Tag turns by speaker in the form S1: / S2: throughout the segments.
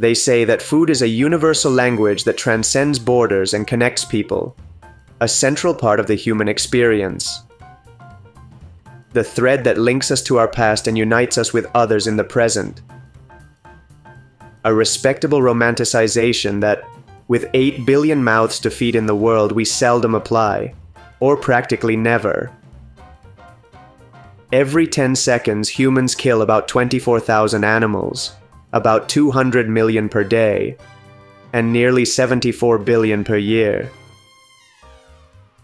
S1: They say that food is a universal language that transcends borders and connects people, a central part of the human experience. The thread that links us to our past and unites us with others in the present. A respectable romanticization that, with 8 billion mouths to feed in the world, we seldom apply, or practically never. Every 10 seconds, humans kill about 24,000 animals, about 200 million per day, and nearly 74 billion per year.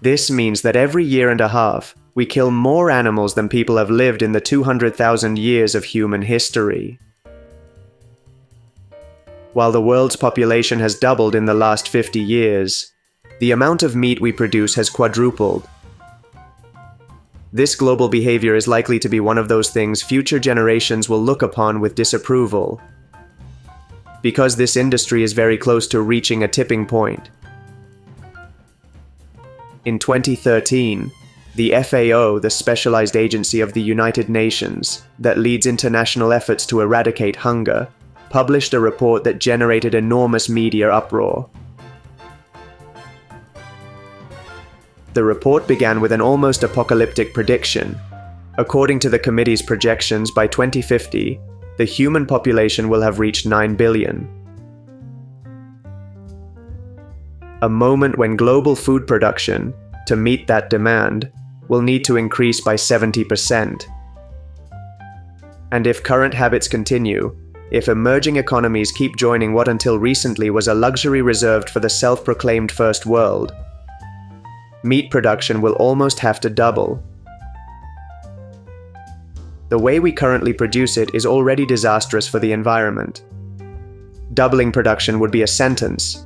S1: This means that every year and a half, we kill more animals than people have lived in the 200,000 years of human history. While the world's population has doubled in the last 50 years, the amount of meat we produce has quadrupled. This global behavior is likely to be one of those things future generations will look upon with disapproval, because this industry is very close to reaching a tipping point. In 2013, the FAO, the specialized agency of the United Nations that leads international efforts to eradicate hunger, published a report that generated enormous media uproar. The report began with an almost apocalyptic prediction. According to the committee's projections, by 2050, the human population will have reached 9 billion. A moment when global food production, to meet that demand, will need to increase by 70%. And if current habits continue, if emerging economies keep joining what until recently was a luxury reserved for the self-proclaimed first world, meat production will almost have to double. The way we currently produce it is already disastrous for the environment. Doubling production would be a sentence.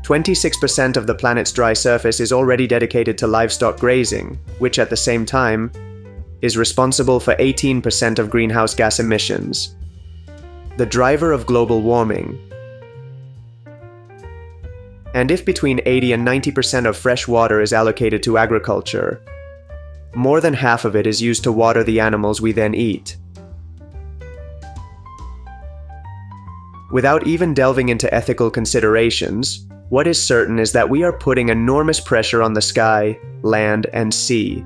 S1: 26% of the planet's dry surface is already dedicated to livestock grazing, which at the same time is responsible for 18% of greenhouse gas emissions. The driver of global warming. And if between 80 and 90% of fresh water is allocated to agriculture, more than half of it is used to water the animals we then eat. Without even delving into ethical considerations, what is certain is that we are putting enormous pressure on the sky, land, and sea,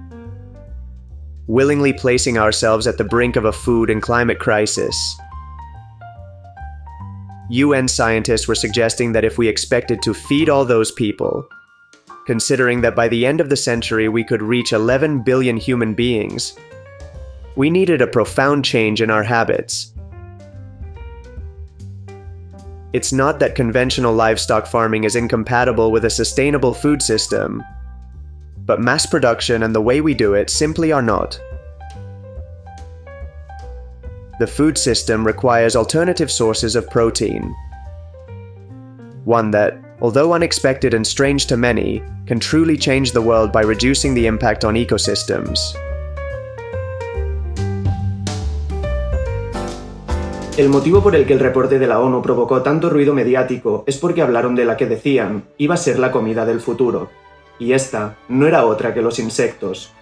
S1: willingly placing ourselves at the brink of a food and climate crisis. UN scientists were suggesting that if we expected to feed all those people, considering that by the end of the century we could reach 11 billion human beings, we needed a profound change in our habits. It's not that conventional livestock farming is incompatible with a sustainable food system, but mass production and the way we do it simply are not. The food system requires alternative sources of protein. One that, although unexpected and strange to many, can truly change the world by reducing the impact on ecosystems.
S2: El motivo por el que el reporte de la ONU provocó tanto ruido mediático es porque hablaron de la que decían iba a ser la comida del futuro, y esta no era otra que los insectos.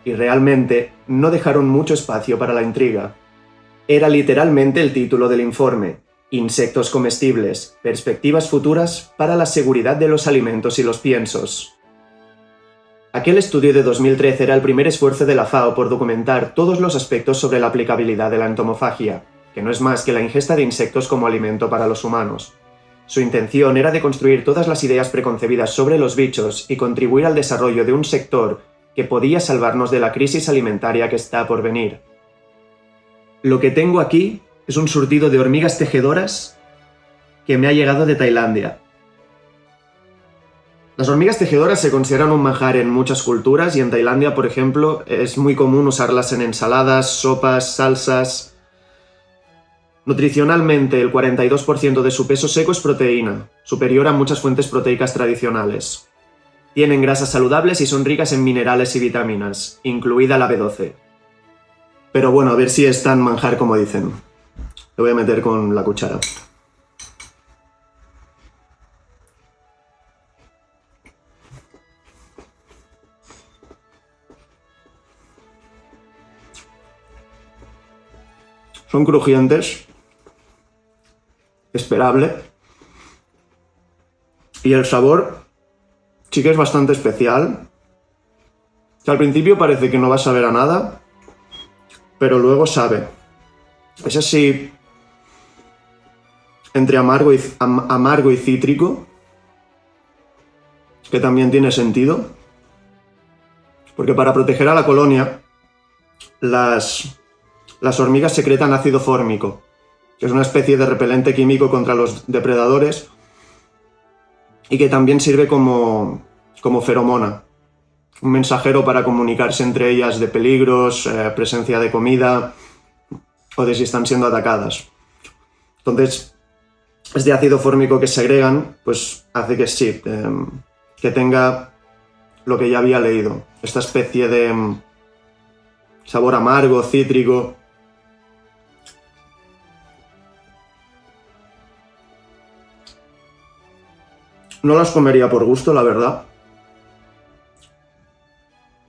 S2: Y realmente no dejaron mucho espacio para la intriga. Era literalmente el título del informe: Insectos comestibles, perspectivas futuras para la seguridad de los alimentos y los piensos. Aquel estudio de 2013 era el primer esfuerzo de la FAO por documentar todos los aspectos sobre la aplicabilidad de la entomofagia, que no es más que la ingesta de insectos como alimento para los humanos. Su intención era deconstruir todas las ideas preconcebidas sobre los bichos y contribuir al desarrollo de un sector que podía salvarnos de la crisis alimentaria que está por venir. Lo que tengo aquí es un surtido de hormigas tejedoras que me ha llegado de Tailandia. Las hormigas tejedoras se consideran un manjar en muchas culturas y en Tailandia, por ejemplo, es muy común usarlas en ensaladas, sopas, salsas. Nutricionalmente, el 42% de su peso seco es proteína, superior a muchas fuentes proteicas tradicionales. Tienen grasas saludables y son ricas en minerales y vitaminas, incluida la B12. Pero bueno, a ver si es tan manjar como dicen. Lo voy a meter con la cuchara. Son crujientes. Esperable. Y el sabor sí que es bastante especial. Que al principio parece que no va a saber a nada, pero luego sabe. Es así entre amargo y cítrico, que también tiene sentido. Porque para proteger a la colonia, las hormigas secretan ácido fórmico, que es una especie de repelente químico contra los depredadores y que también sirve como feromona, un mensajero para comunicarse entre ellas de peligros, presencia de comida o de si están siendo atacadas. Entonces, este ácido fórmico que segregan, pues hace que sí, que tenga lo que ya había leído, esta especie de sabor amargo, cítrico. No las comería por gusto, la verdad.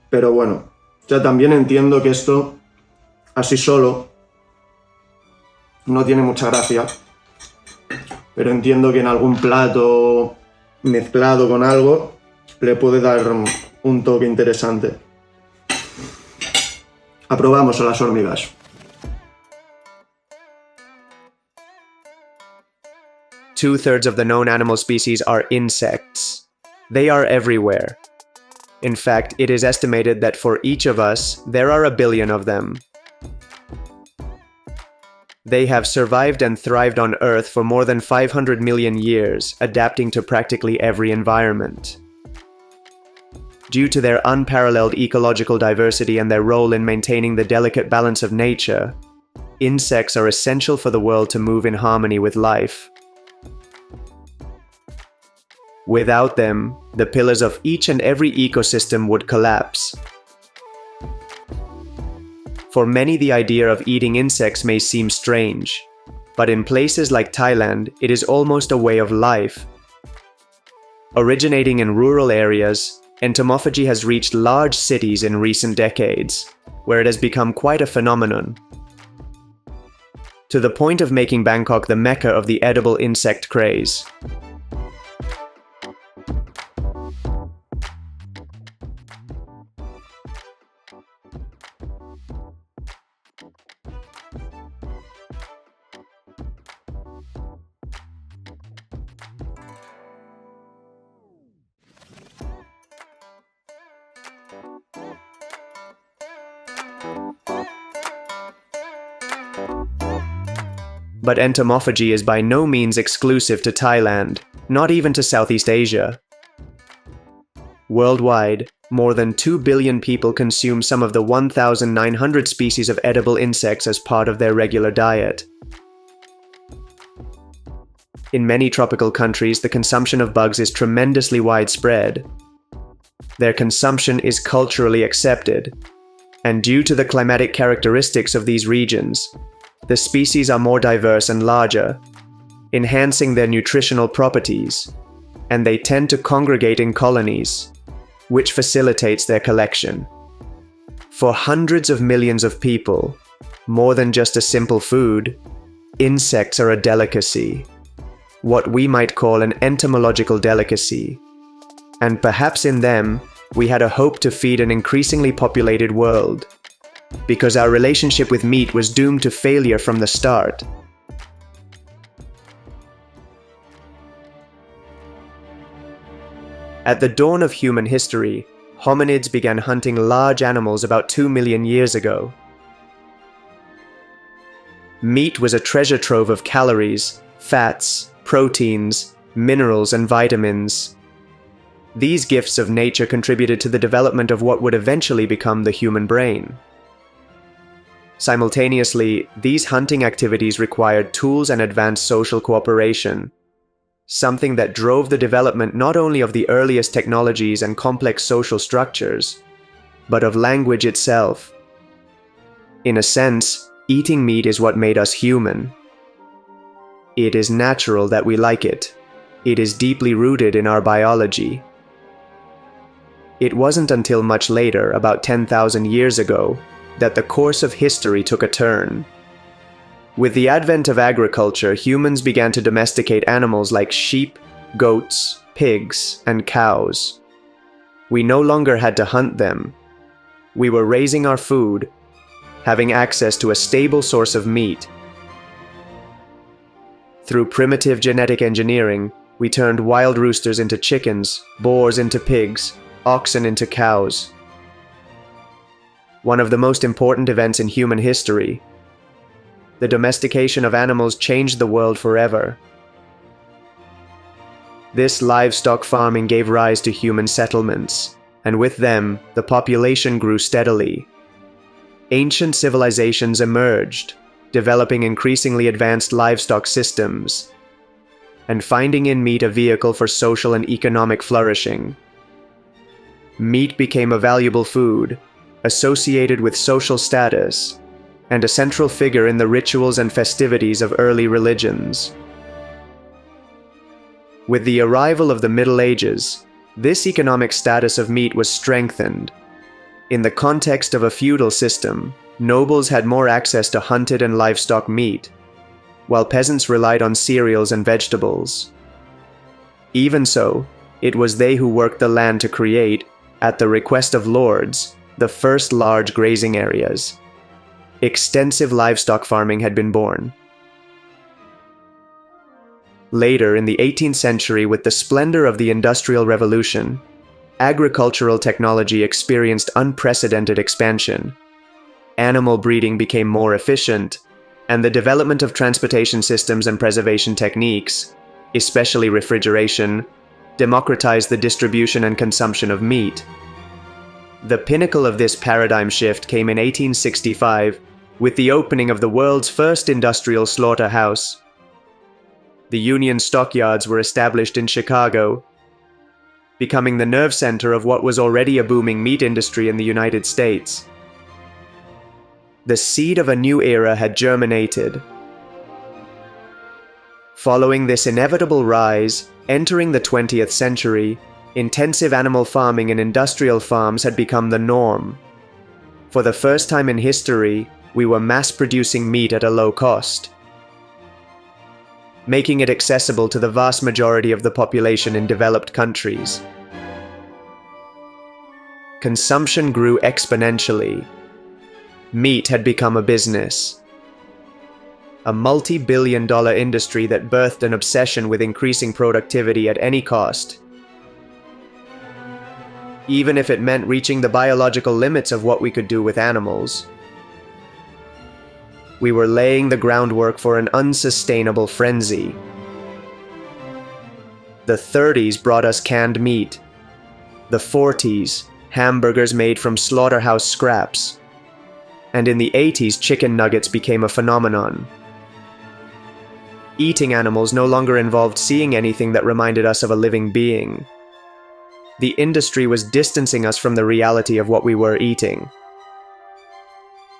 S2: Pero bueno, ya también entiendo que esto, así solo, no tiene mucha gracia. Pero entiendo que en algún plato mezclado con algo le puede dar un toque interesante. Aprobamos a las hormigas.
S1: Two-thirds of the known animal species are insects. They are everywhere. In fact, it is estimated that for each of us, there are 1 billion of them. They have survived and thrived on Earth for more than 500 million years, adapting to practically every environment. Due to their unparalleled ecological diversity and their role in maintaining the delicate balance of nature, insects are essential for the world to move in harmony with life. Without them, the pillars of each and every ecosystem would collapse. For many, the idea of eating insects may seem strange, but in places like Thailand, it is almost a way of life. Originating in rural areas, entomophagy has reached large cities in recent decades, where it has become quite a phenomenon. To the point of making Bangkok the mecca of the edible insect craze. But entomophagy is by no means exclusive to Thailand, not even to Southeast Asia. Worldwide, more than 2 billion people consume some of the 1,900 species of edible insects as part of their regular diet. In many tropical countries, the consumption of bugs is tremendously widespread. Their consumption is culturally accepted, and due to the climatic characteristics of these regions, the species are more diverse and larger, enhancing their nutritional properties, and they tend to congregate in colonies, which facilitates their collection. For hundreds of millions of people, more than just a simple food, insects are a delicacy, what we might call an entomological delicacy. And perhaps in them, we had a hope to feed an increasingly populated world, because our relationship with meat was doomed to failure from the start. At the dawn of human history, hominids began hunting large animals about 2 million years ago. Meat was a treasure trove of calories, fats, proteins, minerals, and vitamins. These gifts of nature contributed to the development of what would eventually become the human brain. Simultaneously, these hunting activities required tools and advanced social cooperation, something that drove the development not only of the earliest technologies and complex social structures, but of language itself. In a sense, eating meat is what made us human. It is natural that we like it. It is deeply rooted in our biology. It wasn't until much later, about 10,000 years ago, that the course of history took a turn. With the advent of agriculture, humans began to domesticate animals like sheep, goats, pigs, and cows. We no longer had to hunt them. We were raising our food, having access to a stable source of meat. Through primitive genetic engineering, we turned wild roosters into chickens, boars into pigs, oxen into cows. One of the most important events in human history. The domestication of animals changed the world forever. This livestock farming gave rise to human settlements, and with them, the population grew steadily. Ancient civilizations emerged, developing increasingly advanced livestock systems, and finding in meat a vehicle for social and economic flourishing. Meat became a valuable food, associated with social status, and a central figure in the rituals and festivities of early religions. With the arrival of the Middle Ages, this economic status of meat was strengthened. In the context of a feudal system, nobles had more access to hunted and livestock meat, while peasants relied on cereals and vegetables. Even so, it was they who worked the land to create, at the request of lords, the first large grazing areas. Extensive livestock farming had been born. Later, in the 18th century, with the splendor of the Industrial Revolution, agricultural technology experienced unprecedented expansion. Animal breeding became more efficient, and the development of transportation systems and preservation techniques, especially refrigeration, democratized the distribution and consumption of meat. The pinnacle of this paradigm shift came in 1865 with the opening of the world's first industrial slaughterhouse. The Union stockyards were established in Chicago, becoming the nerve center of what was already a booming meat industry in the United States. The seed of a new era had germinated. Following this inevitable rise, entering the 20th century, intensive animal farming in industrial farms had become the norm. For the first time in history, we were mass-producing meat at a low cost, making it accessible to the vast majority of the population in developed countries. Consumption grew exponentially. Meat had become a business, a multi-billion-dollar industry that birthed an obsession with increasing productivity at any cost, even if it meant reaching the biological limits of what we could do with animals. We were laying the groundwork for an unsustainable frenzy. The 30s brought us canned meat. The 40s, hamburgers made from slaughterhouse scraps. And in the 80s, chicken nuggets became a phenomenon. Eating animals no longer involved seeing anything that reminded us of a living being. The industry was distancing us from the reality of what we were eating.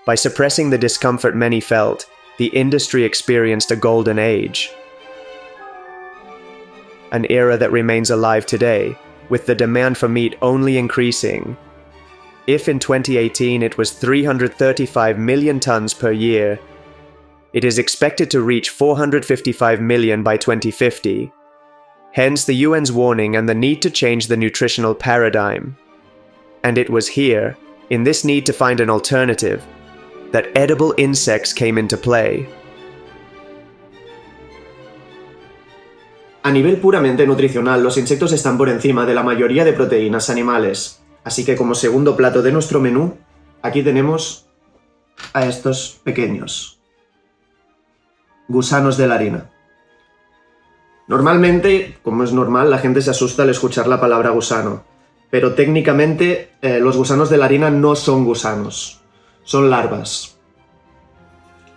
S1: By suppressing the discomfort many felt, the industry experienced a golden age. An era that remains alive today, with the demand for meat only increasing. If in 2018 it was 335 million tons per year, it is expected to reach 455 million by 2050. Hence the UN's warning and the need to change the nutritional paradigm. And it was here, in this need to find an alternative, that edible insects came into play.
S2: A nivel puramente nutricional, los insectos están por encima de la mayoría de proteínas animales. Así que como segundo plato de nuestro menú, aquí tenemos a estos pequeños gusanos de la harina. Normalmente, como es normal, la gente se asusta al escuchar la palabra gusano, pero técnicamente los gusanos de la harina no son gusanos, son larvas.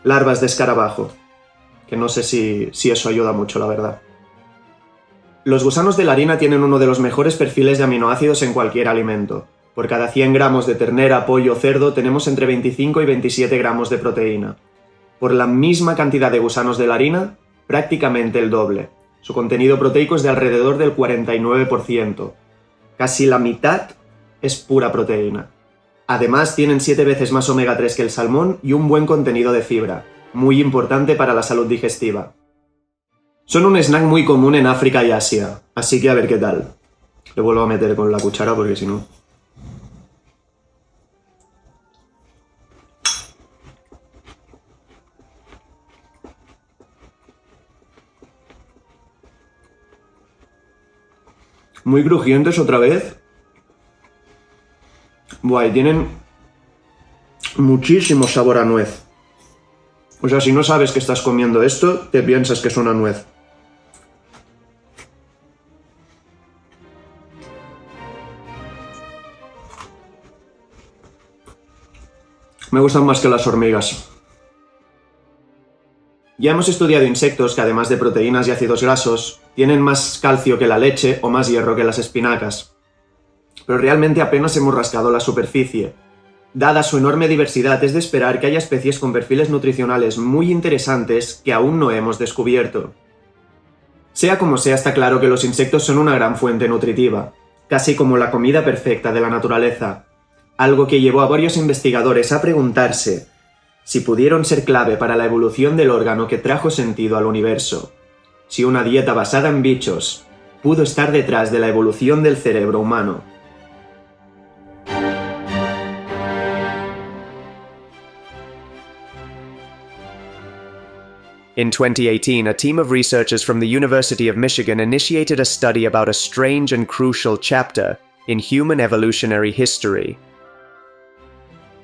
S2: Larvas de escarabajo, que no sé si eso ayuda mucho, la verdad. Los gusanos de la harina tienen uno de los mejores perfiles de aminoácidos en cualquier alimento. Por cada 100 gramos de ternera, pollo o cerdo tenemos entre 25 y 27 gramos de proteína. Por la misma cantidad de gusanos de la harina, prácticamente el doble. Su contenido proteico es de alrededor del 49%. Casi la mitad es pura proteína. Además, tienen 7 veces más omega 3 que el salmón y un buen contenido de fibra. muy importante para la salud digestiva. Son un snack muy común en África y Asia, así que a ver qué tal. Le vuelvo a meter con la cuchara porque si no... Muy crujientes otra vez. Buah, y tienen muchísimo sabor a nuez. O sea, si no sabes que estás comiendo esto, te piensas que es una nuez. Me gustan más que las hormigas. Ya hemos estudiado insectos que además de proteínas y ácidos grasos, tienen más calcio que la leche o más hierro que las espinacas. Pero realmente apenas hemos rascado la superficie. Dada su enorme diversidad, es de esperar que haya especies con perfiles nutricionales muy interesantes que aún no hemos descubierto. Sea como sea, está claro que los insectos son una gran fuente nutritiva, casi como la comida perfecta de la naturaleza, algo que llevó a varios investigadores a preguntarse si pudieron ser clave para la evolución del órgano que trajo sentido al universo, si una dieta basada en bichos pudo estar detrás de la evolución del cerebro humano.
S1: In 2018, a team of researchers from the University of Michigan initiated a study about a strange and crucial chapter in human evolutionary history.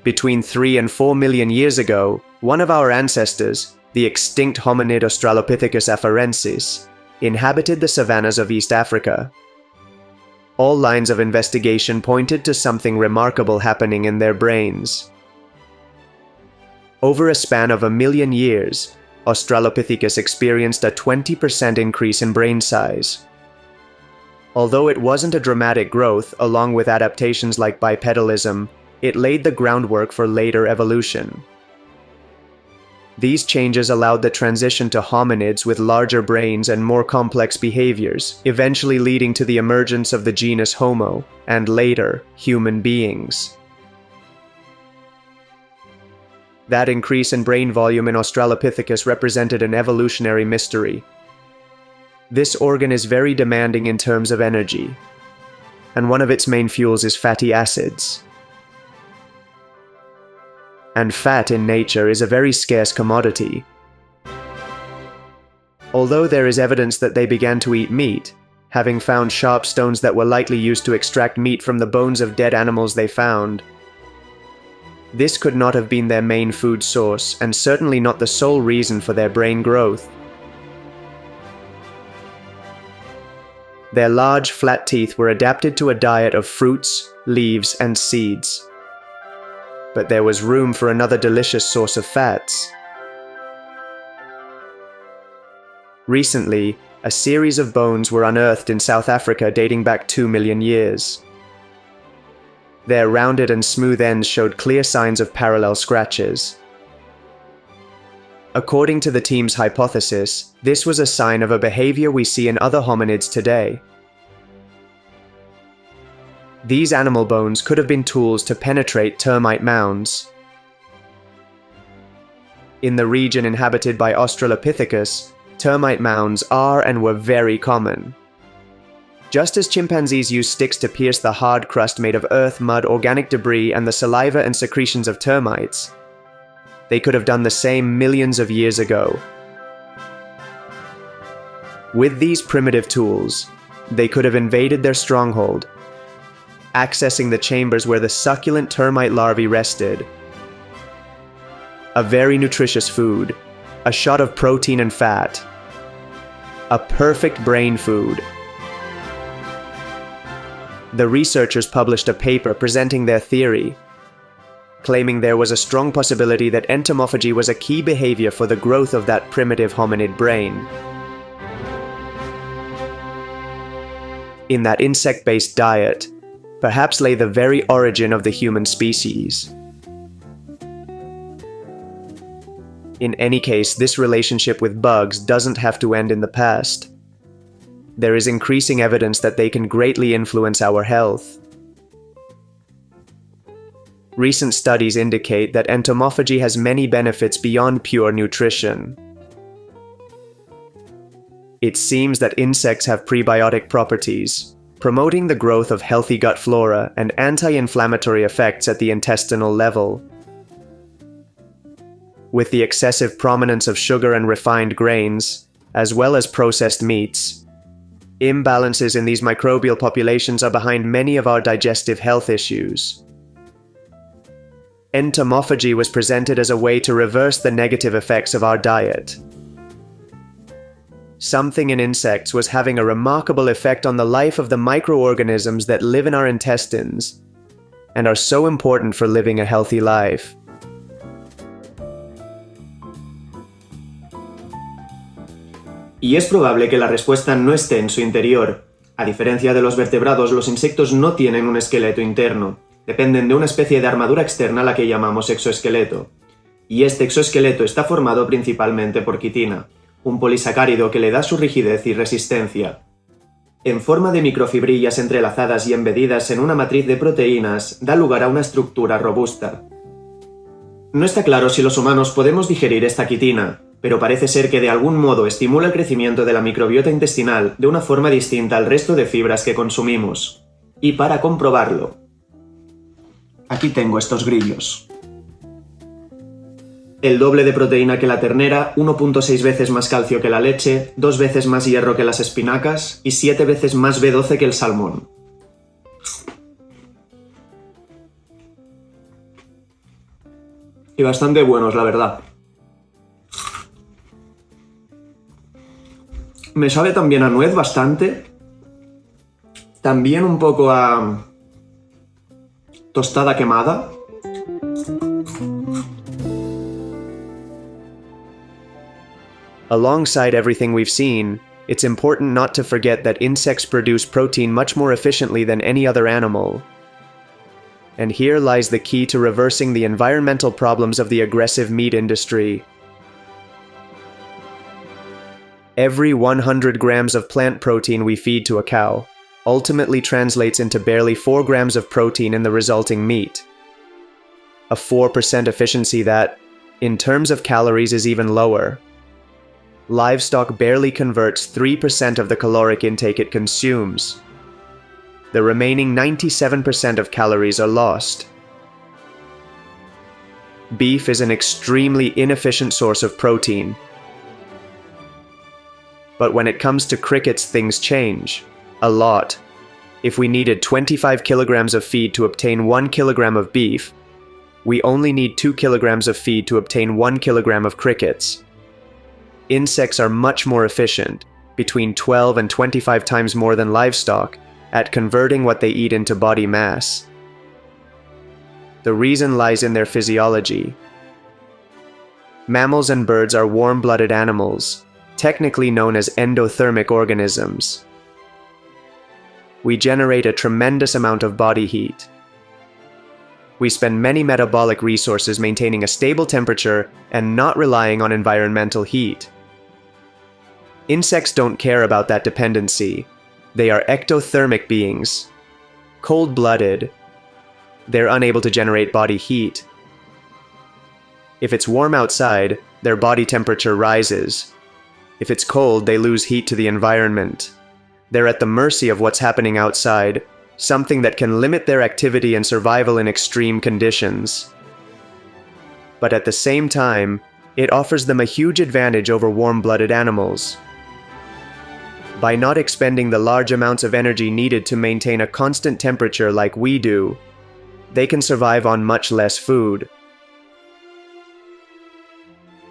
S1: Between 3 and 4 million years ago, one of our ancestors, the extinct hominid Australopithecus afarensis, inhabited the savannas of East Africa. All lines of investigation pointed to something remarkable happening in their brains. Over a span of 1 million years, Australopithecus experienced a 20% increase in brain size. Although it wasn't a dramatic growth, along with adaptations like bipedalism, it laid the groundwork for later evolution. These changes allowed the transition to hominids with larger brains and more complex behaviors, eventually leading to the emergence of the genus Homo, and later, human beings. That increase in brain volume in Australopithecus represented an evolutionary mystery. This organ is very demanding in terms of energy, and one of its main fuels is fatty acids. And fat in nature is a very scarce commodity. Although there is evidence that they began to eat meat, having found sharp stones that were likely used to extract meat from the bones of dead animals they found, this could not have been their main food source, and certainly not the sole reason for their brain growth. Their large, flat teeth were adapted to a diet of fruits, leaves, and seeds. But there was room for another delicious source of fats. Recently, a series of bones were unearthed in South Africa dating back 2 million years. Their rounded and smooth ends showed clear signs of parallel scratches. According to the team's hypothesis, this was a sign of a behavior we see in other hominids today. These animal bones could have been tools to penetrate termite mounds. In the region inhabited by Australopithecus, termite mounds are and were very common. Just as chimpanzees use sticks to pierce the hard crust made of earth, mud, organic debris, and the saliva and secretions of termites, they could have done the same millions of years ago. With these primitive tools, they could have invaded their stronghold, accessing the chambers where the succulent termite larvae rested. A very nutritious food, a shot of protein and fat, a perfect brain food. The researchers published a paper presenting their theory, claiming there was a strong possibility that entomophagy was a key behavior for the growth of that primitive hominid brain. In that insect-based diet, perhaps lay the very origin of the human species. In any case, this relationship with bugs doesn't have to end in the past. There is increasing evidence that they can greatly influence our health. Recent studies indicate that entomophagy has many benefits beyond pure nutrition. It seems that insects have prebiotic properties, promoting the growth of healthy gut flora and anti-inflammatory effects at the intestinal level. With the excessive prominence of sugar and refined grains, as well as processed meats, imbalances in these microbial populations are behind many of our digestive health issues. Entomophagy was presented as a way to reverse the negative effects of our diet. Something in insects was having a remarkable effect on the life of the microorganisms that live in our intestines and are so important for living a healthy life.
S2: Y es probable que la respuesta no esté en su interior. A diferencia de los vertebrados, los insectos no tienen un esqueleto interno. Dependen de una especie de armadura externa a la que llamamos exoesqueleto. Y este exoesqueleto está formado principalmente por quitina, un polisacárido que le da su rigidez y resistencia. En forma de microfibrillas entrelazadas y embedidas en una matriz de proteínas, da lugar a una estructura robusta. No está claro si los humanos podemos digerir esta quitina, pero parece ser que de algún modo estimula el crecimiento de la microbiota intestinal de una forma distinta al resto de fibras que consumimos. Y para comprobarlo, aquí tengo estos grillos. El doble de proteína que la ternera, 1.6 veces más calcio que la leche, 2 veces más hierro que las espinacas y 7 veces más B12 que el salmón. Y bastante buenos, la verdad. Me sabe también a nuez bastante. También un poco a tostada quemada.
S1: Alongside everything we've seen, it's important not to forget that insects produce protein much more efficiently than any other animal. And here lies the key to reversing the environmental problems of the aggressive meat industry. Every 100 grams of plant protein we feed to a cow ultimately translates into barely 4 grams of protein in the resulting meat. A 4% efficiency that, in terms of calories, is even lower. Livestock barely converts 3% of the caloric intake it consumes. The remaining 97% of calories are lost. Beef is an extremely inefficient source of protein. But when it comes to crickets, things change. A lot. If we needed 25 kilograms of feed to obtain 1 kilogram of beef, we only need 2 kilograms of feed to obtain 1 kilogram of crickets. Insects are much more efficient, between 12 and 25 times more than livestock, at converting what they eat into body mass. The reason lies in their physiology. Mammals and birds are warm-blooded animals, technically known as endothermic organisms. We generate a tremendous amount of body heat. We spend many metabolic resources maintaining a stable temperature and not relying on environmental heat. Insects don't care about that dependency. They are ectothermic beings. Cold-blooded. They're unable to generate body heat. If it's warm outside, their body temperature rises. If it's cold, they lose heat to the environment. They're at the mercy of what's happening outside, something that can limit their activity and survival in extreme conditions. But at the same time, it offers them a huge advantage over warm-blooded animals. By not expending the large amounts of energy needed to maintain a constant temperature like we do, they can survive on much less food.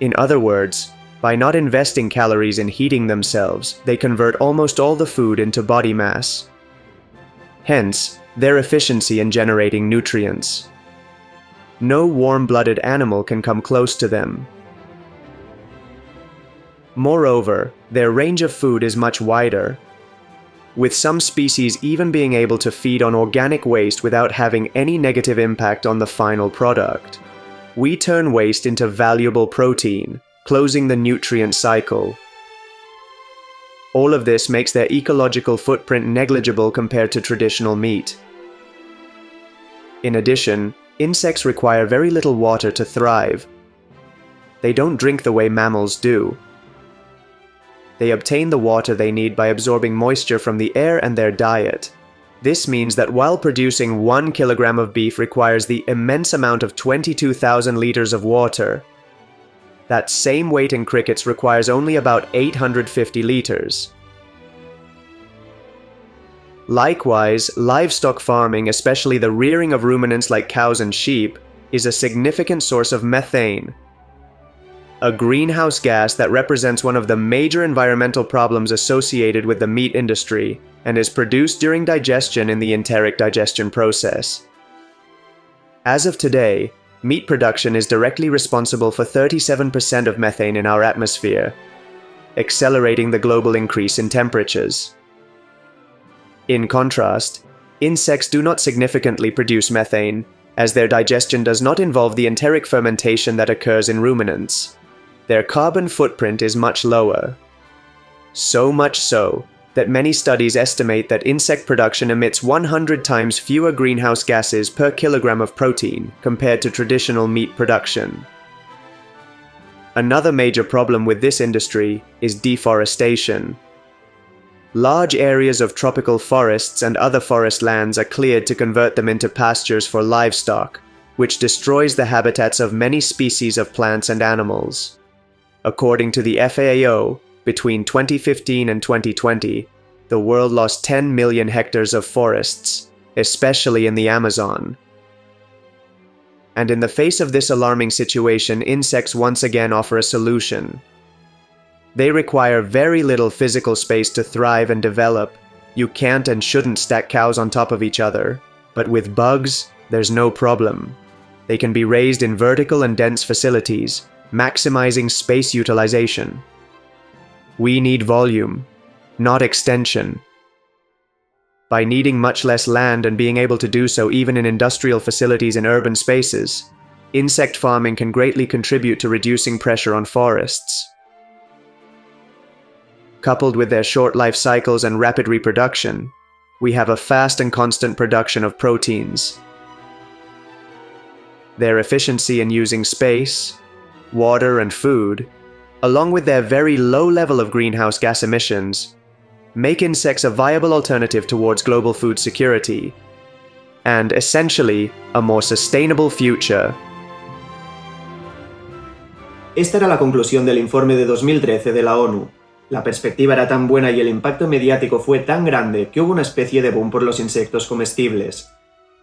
S1: In other words, by not investing calories in heating themselves, they convert almost all the food into body mass. Hence, their efficiency in generating nutrients. No warm-blooded animal can come close to them. Moreover, their range of food is much wider, with some species even being able to feed on organic waste without having any negative impact on the final product. We turn waste into valuable protein, closing the nutrient cycle. All of this makes their ecological footprint negligible compared to traditional meat. In addition, Insects require very little water to thrive. They don't drink the way mammals do. They obtain the water they need by absorbing moisture from the air and their diet. This means that while producing 1 kilogram of beef requires the immense amount of 22,000 liters of water, that same weight in crickets requires only about 850 liters. Likewise, livestock farming, especially the rearing of ruminants like cows and sheep, is a significant source of methane, a greenhouse gas that represents one of the major environmental problems associated with the meat industry and is produced during digestion in the enteric digestion process. As of today, meat production is directly responsible for 37% of methane in our atmosphere, accelerating the global increase in temperatures. In contrast, insects do not significantly produce methane, as their digestion does not involve the enteric fermentation that occurs in ruminants. Their carbon footprint is much lower. So much so that many studies estimate that insect production emits 100 times fewer greenhouse gases per kilogram of protein compared to traditional meat production. Another major problem with this industry is deforestation. Large areas of tropical forests and other forest lands are cleared to convert them into pastures for livestock, which destroys the habitats of many species of plants and animals. According to the FAO, between 2015 and 2020, the world lost 10 million hectares of forests, especially in the Amazon. And in the face of this alarming situation, insects once again offer a solution. They require very little physical space to thrive and develop. You can't and shouldn't stack cows on top of each other. But with bugs, there's no problem. They can be raised in vertical and dense facilities, maximizing space utilization. We need volume, not extension. By needing much less land and being able to do so even in industrial facilities in urban spaces, insect farming can greatly contribute to reducing pressure on forests. Coupled with their short life cycles and rapid reproduction, we have a fast and constant production of proteins. Their efficiency in using space, water, and food, along with their very low level of greenhouse gas emissions, make insects a viable alternative towards global food security, and essentially a more sustainable future.
S2: Esta era la conclusión del informe de 2013 de la ONU. La perspectiva era tan buena y el impacto mediático fue tan grande que hubo una especie de boom por los insectos comestibles.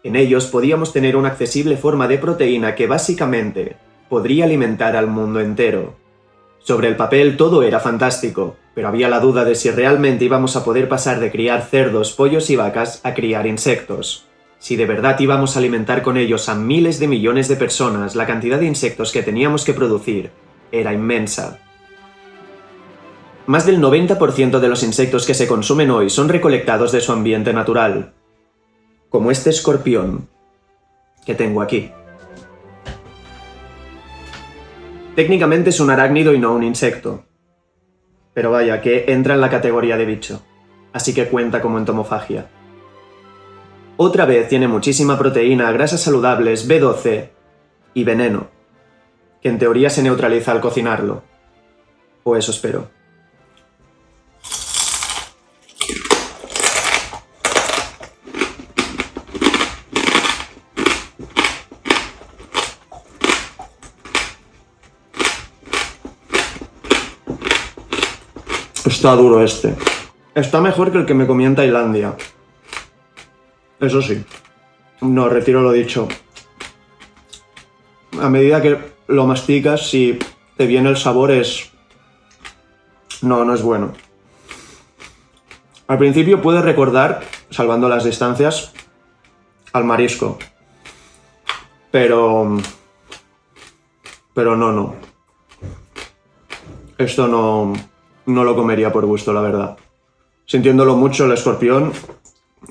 S2: En ellos podíamos tener una accesible forma de proteína que básicamente podría alimentar al mundo entero. Sobre el papel todo era fantástico, pero había la duda de si realmente íbamos a poder pasar de criar cerdos, pollos y vacas a criar insectos. Si de verdad íbamos a alimentar con ellos a miles de millones de personas, la cantidad de insectos que teníamos que producir era inmensa. Más del 90% de los insectos que se consumen hoy son recolectados de su ambiente natural, como este escorpión que tengo aquí. Técnicamente es un arácnido y no un insecto, pero vaya, que entra en la categoría de bicho, así que cuenta como entomofagia. Otra vez tiene muchísima proteína, grasas saludables, B12 y veneno, que en teoría se neutraliza al cocinarlo. O eso espero. Está duro este. Está mejor que el que me comí en Tailandia. Eso sí. No, retiro lo dicho. A medida que lo masticas, si te viene el sabor es... No es bueno. Al principio puede recordar, salvando las distancias, al marisco. Pero no. Esto no lo comería por gusto, la verdad. Sintiéndolo mucho el escorpión,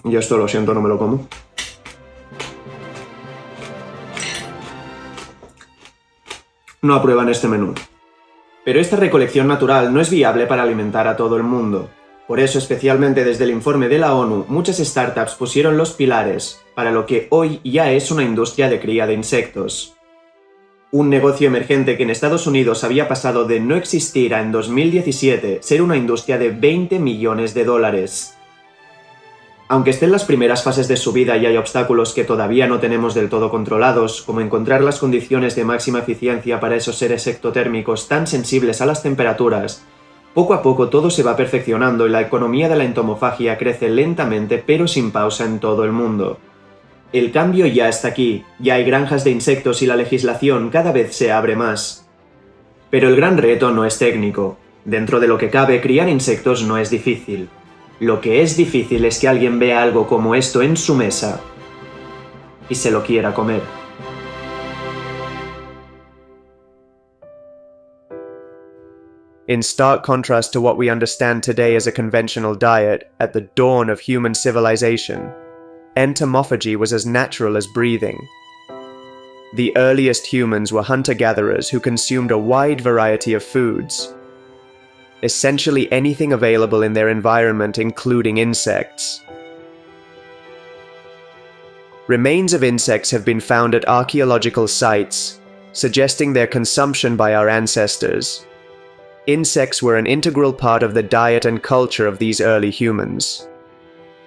S2: y esto lo siento, no me lo como. No aprueban este menú. Pero esta recolección natural no es viable para alimentar a todo el mundo. Por eso, especialmente desde el informe de la ONU, muchas startups pusieron los pilares para lo que hoy ya es una industria de cría de insectos. Un negocio emergente que en Estados Unidos había pasado de no existir a en 2017 ser una industria de 20 millones de dólares. Aunque esté en las primeras fases de su vida y hay obstáculos que todavía no tenemos del todo controlados, como encontrar las condiciones de máxima eficiencia para esos seres ectotérmicos tan sensibles a las temperaturas, poco a poco todo se va perfeccionando y la economía de la entomofagia crece lentamente pero sin pausa en todo el mundo. El cambio ya está aquí, ya hay granjas de insectos y la legislación cada vez se abre más. Pero el gran reto no es técnico. Dentro de lo que cabe, criar insectos no es difícil. Lo que es difícil es que alguien vea algo como esto en su mesa y se lo quiera comer.
S1: In stark contrast to what we understand today as a conventional diet at the dawn of human civilization, entomophagy was as natural as breathing. The earliest humans were hunter-gatherers who consumed a wide variety of foods, essentially anything available in their environment, including insects. Remains of insects have been found at archaeological sites, suggesting their consumption by our ancestors. Insects were an integral part of the diet and culture of these early humans,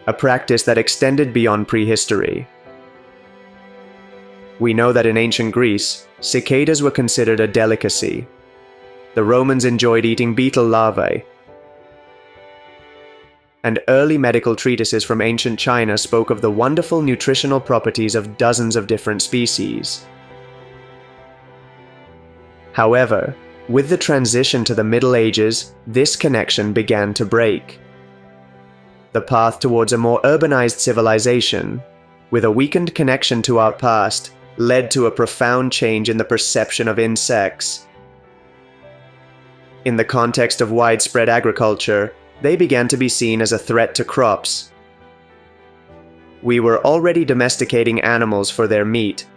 S1: a practice that extended beyond prehistory. We know that in ancient Greece, cicadas were considered a delicacy. The Romans enjoyed eating beetle larvae. And early medical treatises from ancient China spoke of the wonderful nutritional properties of dozens of different species. However, with the transition to the Middle Ages, this connection began to break. The path towards a more urbanized civilization, with a weakened connection to our past, led to a profound change in the perception of insects. In the context of widespread agriculture, they began to be seen as a threat to crops. We were already domesticating animals for their meat.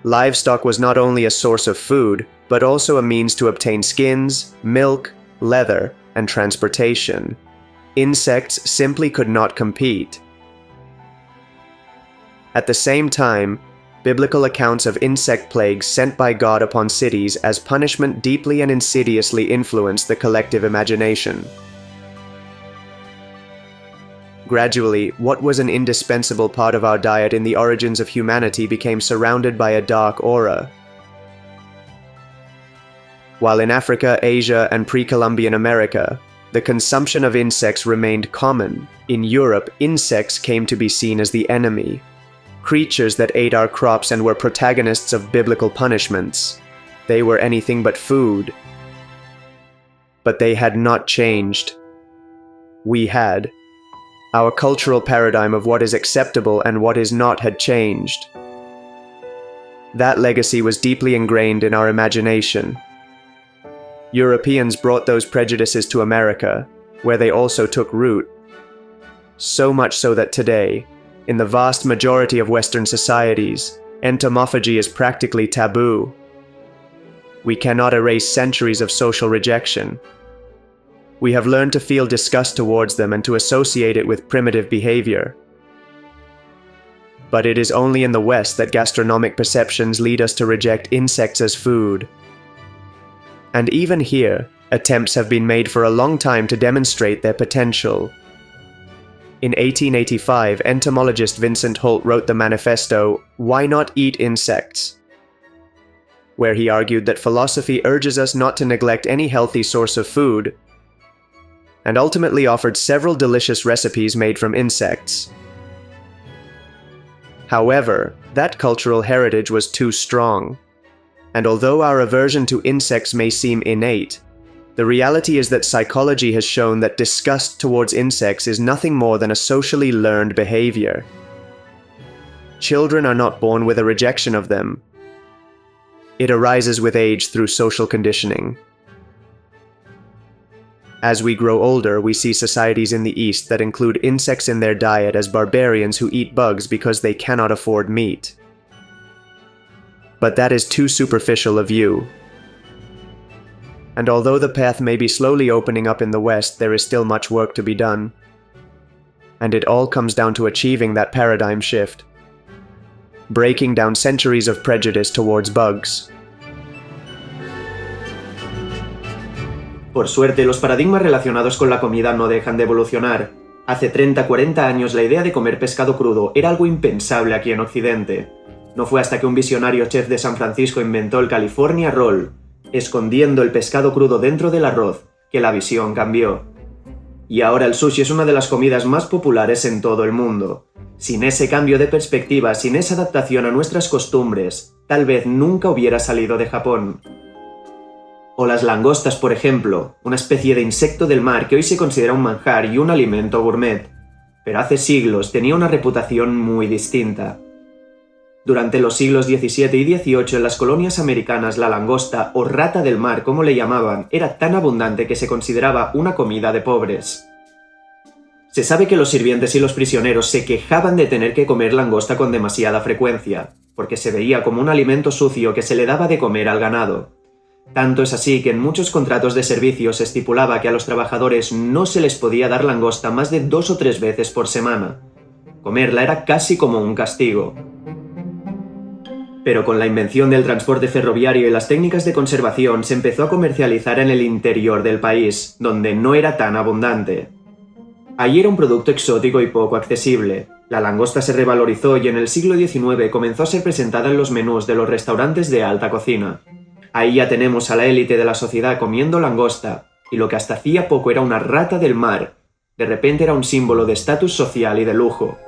S1: Livestock was not only a source of food, but also a means to obtain skins, milk, leather, and transportation. Insects simply could not compete. At the same time, biblical accounts of insect plagues sent by God upon cities as punishment deeply and insidiously influenced the collective imagination. Gradually, what was an indispensable part of our diet in the origins of humanity became surrounded by a dark aura. While in Africa, Asia, and pre-Columbian America, the consumption of insects remained common, in Europe, insects came to be seen as the enemy, creatures that ate our crops and were protagonists of biblical punishments. They were anything but food. But they had not changed. We had. Our cultural paradigm of what is acceptable and what is not had changed. That legacy was deeply ingrained in our imagination. Europeans brought those prejudices to America, where they also took root. So much so that today, in the vast majority of Western societies, entomophagy is practically taboo. We cannot erase centuries of social rejection. We have learned to feel disgust towards them and to associate it with primitive behavior. But it is only in the West that gastronomic perceptions lead us to reject insects as food. And even here, attempts have been made for a long time to demonstrate their potential. In 1885, entomologist Vincent Holt wrote the manifesto, "Why Not Eat Insects?" where he argued that philosophy urges us not to neglect any healthy source of food, and ultimately offered several delicious recipes made from insects. However, that cultural heritage was too strong. And although our aversion to insects may seem innate, the reality is that psychology has shown that disgust towards insects is nothing more than a socially learned behavior. Children are not born with a rejection of them. It arises with age through social conditioning. As we grow older, we see societies in the East that include insects in their diet as barbarians who eat bugs because they cannot afford meat. But that is too superficial a view. and although the path may be slowly opening up in the West, there is still much work to be done. And it all comes down to achieving that paradigm shift, breaking down centuries of prejudice towards bugs.
S2: Por suerte, los paradigmas relacionados con la comida no dejan de evolucionar. Hace 30-40 años la idea de comer pescado crudo era algo impensable aquí en Occidente. No fue hasta que un visionario chef de San Francisco inventó el California Roll, escondiendo el pescado crudo dentro del arroz, que la visión cambió. Y ahora el sushi es una de las comidas más populares en todo el mundo. Sin ese cambio de perspectiva, sin esa adaptación a nuestras costumbres, tal vez nunca hubiera salido de Japón. O las langostas, por ejemplo, una especie de insecto del mar que hoy se considera un manjar y un alimento gourmet, pero hace siglos tenía una reputación muy distinta. Durante los siglos XVII y XVIII en las colonias americanas la langosta, o rata del mar como le llamaban, era tan abundante que se consideraba una comida de pobres. Se sabe que los sirvientes y los prisioneros se quejaban de tener que comer langosta con demasiada frecuencia, porque se veía como un alimento sucio que se le daba de comer al ganado. Tanto es así que en muchos contratos de servicio se estipulaba que a los trabajadores no se les podía dar langosta más de 2 o 3 veces por semana. Comerla era casi como un castigo. Pero con la invención del transporte ferroviario y las técnicas de conservación se empezó a comercializar en el interior del país, donde no era tan abundante. Allí era un producto exótico y poco accesible. La langosta se revalorizó y en el siglo XIX comenzó a ser presentada en los menús de los restaurantes de alta cocina. Ahí ya tenemos a la élite de la sociedad comiendo langosta, y lo que hasta hacía poco era una rata del mar, de repente era un símbolo de estatus social y de lujo.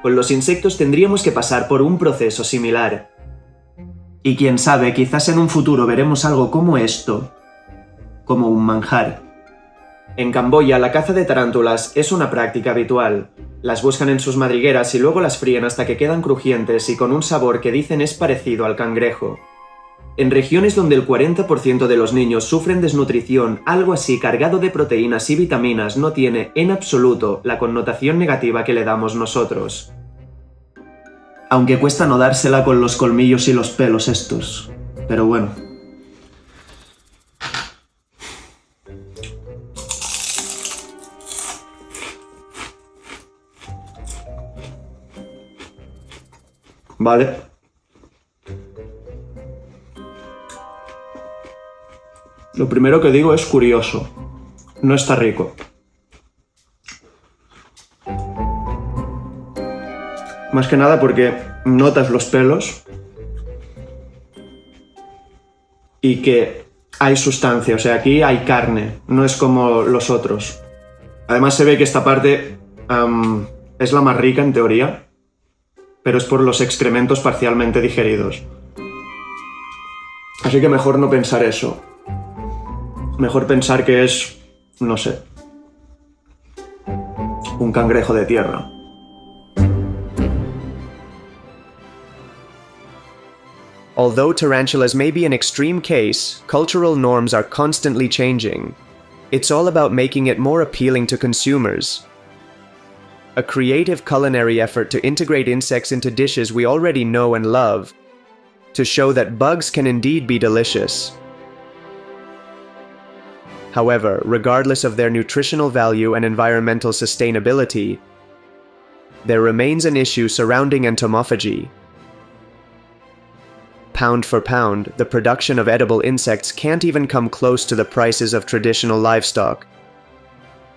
S2: Con los insectos tendríamos que pasar por un proceso similar. Y quién sabe, quizás en un futuro veremos algo como esto, como un manjar. En Camboya, la caza de tarántulas es una práctica habitual. Las buscan en sus madrigueras y luego las fríen hasta que quedan crujientes y con un sabor que dicen es parecido al cangrejo. En regiones donde el 40% de los niños sufren desnutrición, algo así cargado de proteínas y vitaminas no tiene en absoluto la connotación negativa que le damos nosotros. Aunque cuesta no dársela con los colmillos y los pelos estos, pero bueno. Vale. Lo primero que digo es curioso. No está rico. Más que nada porque notas los pelos y que hay sustancia, o sea, aquí hay carne, no es como los otros. Además se ve que esta parte es la más rica en teoría, pero es por los excrementos parcialmente digeridos. Así que mejor no pensar eso. Mejor pensar que es, no sé, un cangrejo de tierra.
S1: Although tarantulas may be an extreme case, cultural norms are constantly changing. It's all about making it more appealing to consumers. A creative culinary effort to integrate insects into dishes we already know and love, to show that bugs can indeed be delicious. However, regardless of their nutritional value and environmental sustainability, there remains an issue surrounding entomophagy. Pound for pound, the production of edible insects can't even come close to the prices of traditional livestock.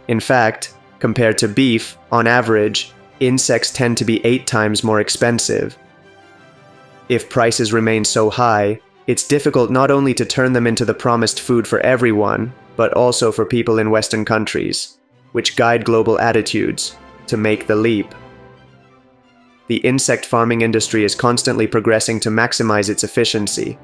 S1: In fact, compared to beef, on average, insects tend to be 8 times more expensive. If prices remain so high, it's difficult not only to turn them into the promised food for everyone, but also for people in Western countries, which guide global attitudes, to make the leap. The insect farming industry is constantly progressing to maximize its efficiency.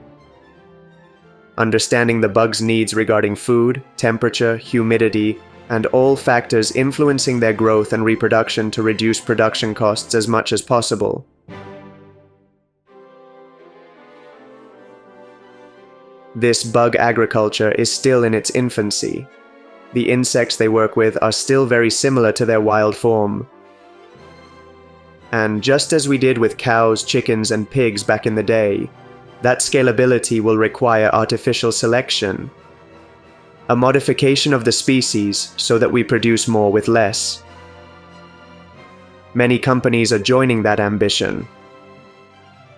S1: Understanding the bug's needs regarding food, temperature, humidity, and all factors influencing their growth and reproduction to reduce production costs as much as possible. This bug agriculture is still in its infancy. The insects they work with are still very similar to their wild form. And just as we did with cows, chickens, and pigs back in the day, that scalability will require artificial selection, a modification of the species so that we produce more with less. Many companies are joining that ambition.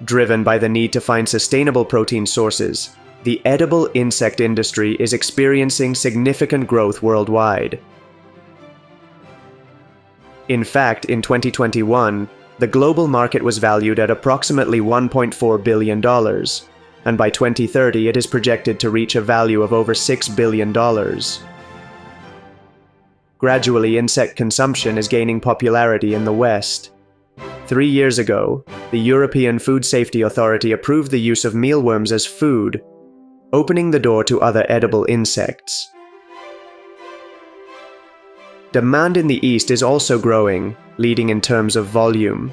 S1: Driven by the need to find sustainable protein sources, the edible insect industry is experiencing significant growth worldwide. In fact, in 2021, the global market was valued at approximately $1.4 billion, and by 2030 it is projected to reach a value of over $6 billion. Gradually, insect consumption is gaining popularity in the West. 3 years ago, the European Food Safety Authority approved the use of mealworms as food, opening the door to other edible insects. Demand in the East is also growing, leading in terms of volume.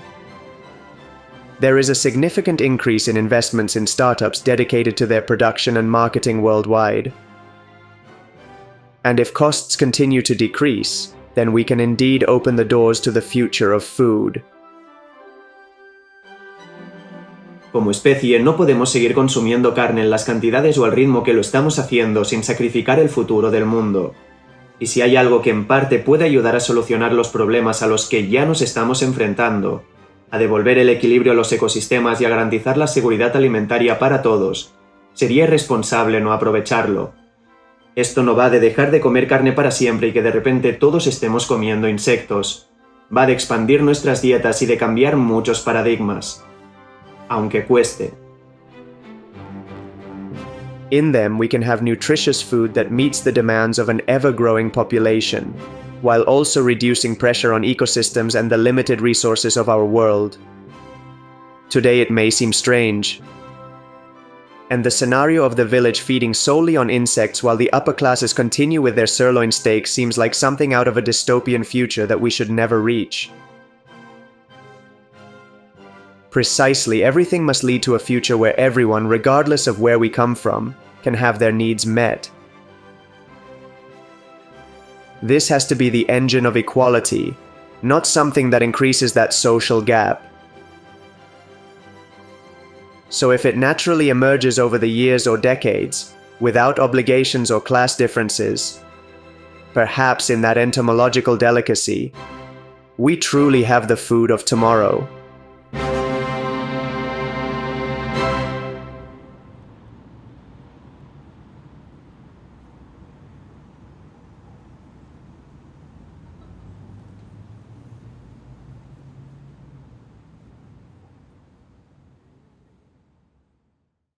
S1: There is a significant increase in investments in startups dedicated to their production and marketing worldwide. And if costs continue to decrease, then we can indeed open the doors to the future of food.
S2: Como especie, no podemos seguir consumiendo carne en las cantidades o al ritmo que lo estamos haciendo sin sacrificar el futuro del mundo. Y si hay algo que en parte puede ayudar a solucionar los problemas a los que ya nos estamos enfrentando, a devolver el equilibrio a los ecosistemas y a garantizar la seguridad alimentaria para todos, sería irresponsable no aprovecharlo. Esto no va de dejar de comer carne para siempre y que de repente todos estemos comiendo insectos. Va de expandir nuestras dietas y de cambiar muchos paradigmas. Aunque cueste.
S1: In them, we can have nutritious food that meets the demands of an ever-growing population, while also reducing pressure on ecosystems and the limited resources of our world. Today it may seem strange, and the scenario of the village feeding solely on insects while the upper classes continue with their sirloin steaks seems like something out of a dystopian future that we should never reach. Precisely, everything must lead to a future where everyone, regardless of where we come from, can have their needs met. This has to be the engine of equality, not something that increases that social gap. So if it naturally emerges over the years or decades, without obligations or class differences, perhaps in that entomological delicacy, we truly have the food of tomorrow.